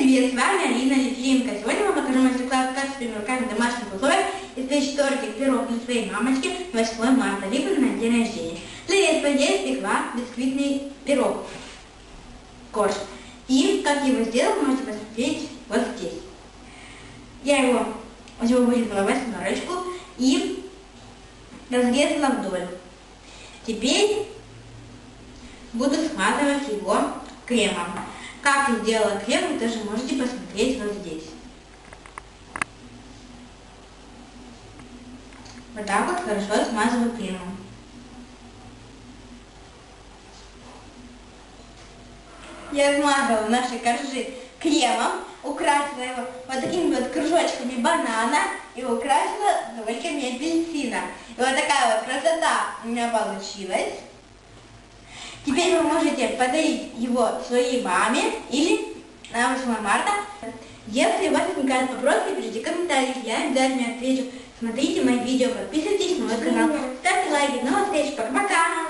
Привет, с вами Алина Литвиненко. Сегодня я вам покажу мастер-класс, как своими руками в домашних условиях испечь тортик, пирог для своей мамочки 8 марта, либо на день рождения. Для этого я испекла бисквитный пирог, корж. И как я его сделала, можете посмотреть вот здесь. Я его вырезала в восьмерочку и разрезала вдоль. Теперь буду смазывать его кремом. Как я сделала крем, вы тоже можете посмотреть вот здесь. Вот так вот хорошо смазываю кремом. Я смазала наши коржи кремом, украсила его вот такими вот кружочками банана и украсила дольками апельсина. И вот такая вот красота у меня получилась. Теперь вы можете подарить его своей маме или на 8 марта. Если у вас возникают вопросы, пишите комментарии, я обязательно отвечу. Смотрите мои видео, подписывайтесь на мой канал, ставьте лайки. До новых встреч, пока-пока!